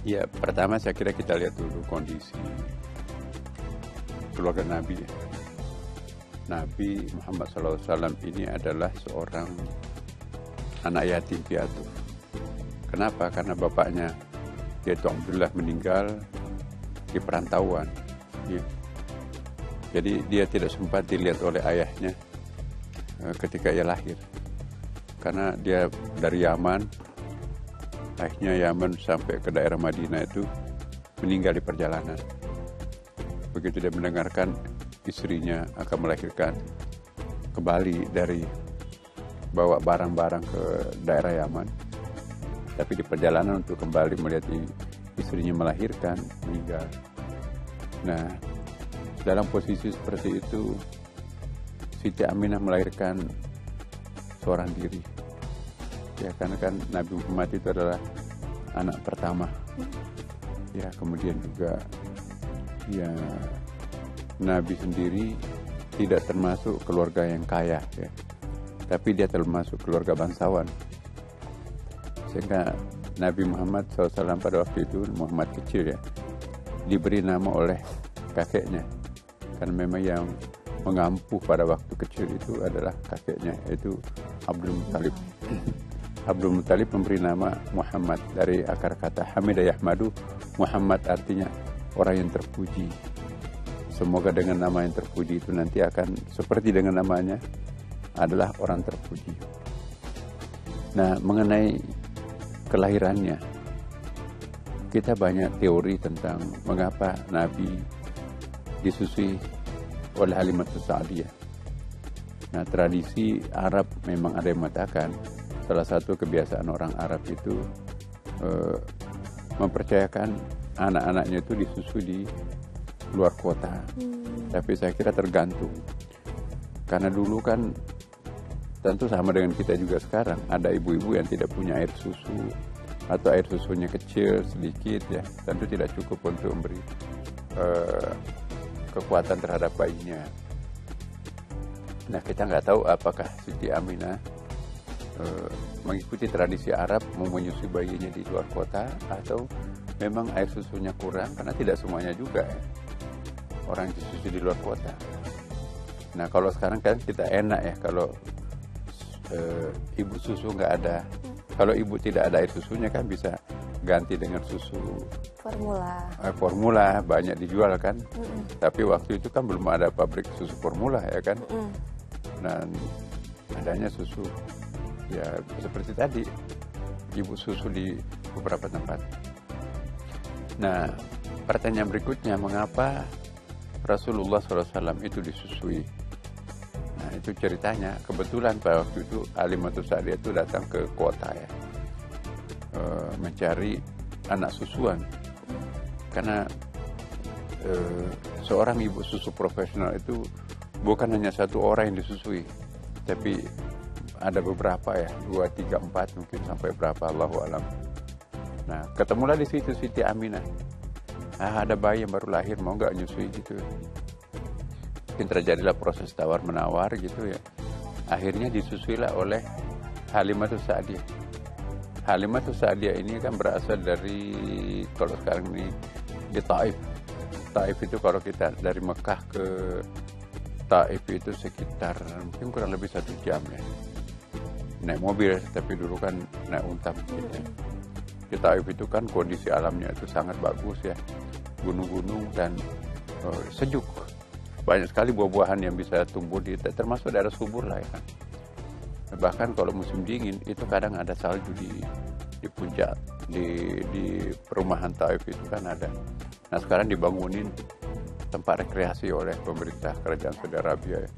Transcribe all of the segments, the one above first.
Ya, pertama saya kira kita lihat dulu kondisi keluarga Nabi. Nabi Muhammad SAW ini adalah seorang anak yatim piatu. Kenapa? Karena bapaknya yaitu Abdullah meninggal di perantauan. Ya. Jadi dia tidak sempat dilihat oleh ayahnya ketika ia lahir. Karena dia dari Yaman, akhirnya Yaman sampai ke daerah Madinah itu meninggal di perjalanan. Begitu dia mendengarkan istrinya akan melahirkan, kembali dari bawa barang-barang ke daerah Yaman, tapi di perjalanan untuk kembali melihat istrinya melahirkan, meninggal. Nah, dalam posisi seperti itu, Siti Aminah melahirkan seorang diri. Ya, karena kan Nabi Muhammad itu adalah anak pertama. Ya, kemudian juga ya Nabi sendiri tidak termasuk keluarga yang kaya, ya, tapi dia termasuk keluarga bangsawan. Sehingga Nabi Muhammad SAW pada waktu itu, Muhammad kecil ya, diberi nama oleh kakeknya. Karena memang yang mengampuh pada waktu kecil itu adalah kakeknya, yaitu Abdul Muttalib. Abdul Muttalib memberi nama Muhammad dari akar kata Hamidah Yahmadu. Muhammad artinya orang yang terpuji. Semoga dengan nama yang terpuji itu nanti akan seperti dengan namanya adalah orang terpuji. Nah, mengenai kelahirannya, kita banyak teori tentang mengapa Nabi disusui oleh Halimatus Sa'diyah. Nah, tradisi Arab memang ada yang mengatakan salah satu kebiasaan orang Arab itu mempercayakan anak-anaknya itu disusui di luar kota. Tapi saya kira tergantung. Karena dulu kan tentu sama dengan kita juga sekarang, ada ibu-ibu yang tidak punya air susu atau air susunya kecil sedikit ya, tentu tidak cukup untuk memberi kekuatan terhadap bayinya. Nah, kita nggak tahu apakah Siti Aminah mengikuti tradisi Arab mau menyusui bayinya di luar kota atau memang air susunya kurang, karena tidak semuanya juga ya, orang disusui di luar kota. Nah, kalau sekarang kan kita enak ya, kalau ibu susu nggak ada, kalau ibu tidak ada air susunya kan bisa ganti dengan susu formula banyak dijual kan. Tapi waktu itu kan belum ada pabrik susu formula ya kan. Dan adanya susu ya seperti tadi, ibu susu di beberapa tempat. Nah, pertanyaan berikutnya, mengapa Rasulullah SAW itu disusui? Nah, itu ceritanya, kebetulan pada waktu itu Halimatus Sa'diyah itu datang ke kota ya, mencari anak susuan. Karena seorang ibu susu profesional itu bukan hanya satu orang yang disusui, tapi ada beberapa ya, 2, 3, 4 mungkin sampai berapa, Allahu alam. Nah, ketemulah di situ Siti Aminah. Ada bayi yang baru lahir, mau nggak nyusui gitu. Mungkin terjadilah proses tawar-menawar gitu ya. Akhirnya disusuilah oleh Halimatus Sa'diyah. Halimatus Sa'diyah ini kan berasal dari, kalau sekarang ini di Taif. Taif itu kalau kita dari Mekah ke Taif itu sekitar mungkin kurang lebih 1 jam ya. Naik mobil, tapi dulu kan naik unta mungkin ya. Di Taif itu kan kondisi alamnya itu sangat bagus ya, gunung-gunung dan sejuk, banyak sekali buah-buahan yang bisa tumbuh di, termasuk daerah subur lah ya kan. Bahkan kalau musim dingin itu kadang ada salju di puncak, di perumahan Taif itu kan ada. Nah, sekarang dibangunin tempat rekreasi oleh pemerintah kerajaan Saudi Arabia ya.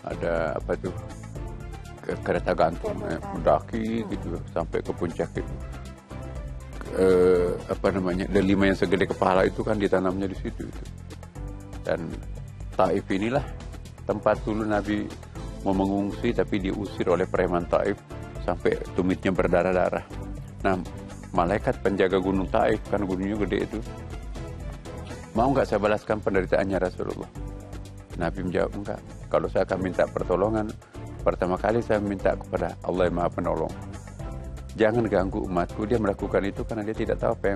Ada apa tuh, kereta gantung mendaki gitu sampai ke puncak itu. Apa namanya, delima yang segede kepala itu kan ditanamnya di situ itu. Dan Taif inilah tempat dulu Nabi mau mengungsi, tapi diusir oleh preman Taif sampai tumitnya berdarah-darah. Nah, malaikat penjaga gunung Taif, kan gunungnya gede itu, mau nggak saya balaskan penderitaannya Rasulullah? Nabi menjawab, enggak. Kalau saya akan minta pertolongan, pertama kali saya minta kepada Allah yang Maha Penolong. jangan ganggu umatku. Dia melakukan itu karena dia tidak tahu apa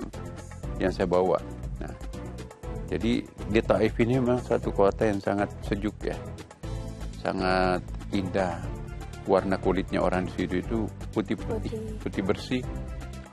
yang saya bawa. Nah, jadi di Taif ini memang satu kota yang sangat sejuk ya, sangat indah. Warna kulitnya orang di situ itu putih bersih,